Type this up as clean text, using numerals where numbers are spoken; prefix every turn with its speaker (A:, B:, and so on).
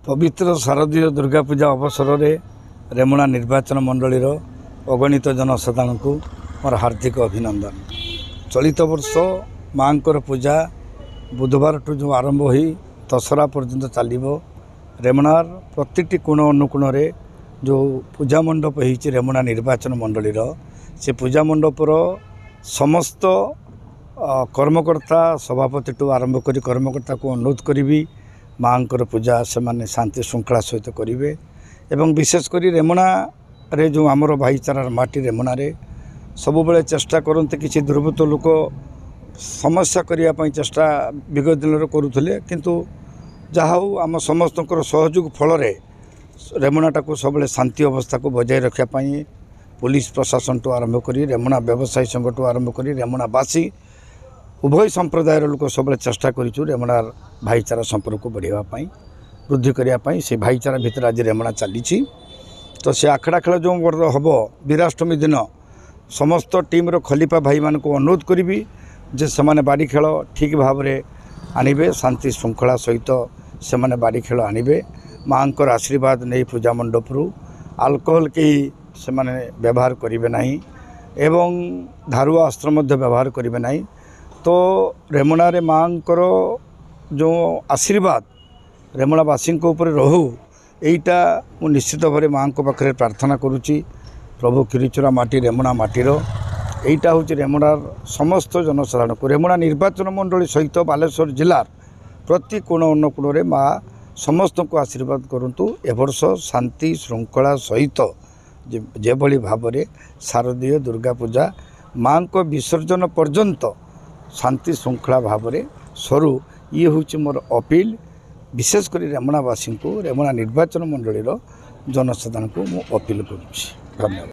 A: पवित्र शारदीय दुर्गा पूजा अवसर में रेमुणा निर्वाचन मंडलीर अगणित जनसाधारण को मोर हार्दिक अभिनंदन। चलित वर्ष माँकर पूजा बुधवार ठू जो आरंभ हो दशहरा पर्यंत चलो रेमुणार प्रत्येकटी कोण अनुकोण जो पूजा मंडप हो रेमुणा निर्वाचन मंडलीर से पूजा मंडपर समस्त कर्मकर्ता सभापति टू आरंभ कर कर्मकर्ता को अनुरोध करी माँकर पूजा से माने शांति श्रृंखला सहित करेंगे एवं विशेषकर रेमुणा रे जो आमर भाईचारार माटी रेमुणा रे सब बेले चेष्टा करते किसी दुर्बृत्त लोक समस्या करने चेष्टा विगत दिन करुले किंतु जहा आम समस्त सहयोग फल रेमुणाटा को सब शांति अवस्था को बजाय रखापी पुलिस प्रशासन टू आरंभ कर रेमुणा व्यवसायी संघ टू आरंभ कर रेमुणावासी उभय संप्रदाय लोक सब चेष्टा करूँ रेमुणार भाईचारा संपर्क को बढ़ावाई वृद्धि करने से भाईचारा भितर आज रेमुणा चली तो से आखड़ा खेल जो हम वीराष्टमी दिन समस्त टीम्र खलीफा भाई मान को अनुरोध करी जे से बाड़ी खेल ठीक भाव में आनिबे शांति श्रृंखला सहित से बाड़ी खेल आनिबे माँकर आशीर्वाद नहीं पूजा मंडपरू आल्कोहल कहीं से व्यवहार करेंगे नहीं एवं धारुआ अस्त्र व्यवहार करेंगे नहीं तो रेमुणा रे माँकर जो आशीर्वाद रेमुणावासी ऊपर रहू यहीटा मु निश्चित भाव माँ पाखे प्रार्थना करुच्ची प्रभु खिरीचुरा माटी रेमुणा माटीर यहीटा हूँ रेमुणार समस्त जनसाधारण को रेमुणा निर्वाचन मंडली सहित बालेश्वर जिलार प्रति कोण अनुकोण माँ समस्त को आशीर्वाद करंतु एवर्ष शांति श्रृंखला सहित जेभली भाव में शारदीय दुर्गा पूजा माँ को विसर्जन पर्यंत शांति श्रृंखला भाव में सरू ये हूँ मोर अपील विशेषकर रेमुणावासी को रेमुणा निर्वाचन मंडलीर जनसाधारण को मु अपील करुच्ची। धन्यवाद।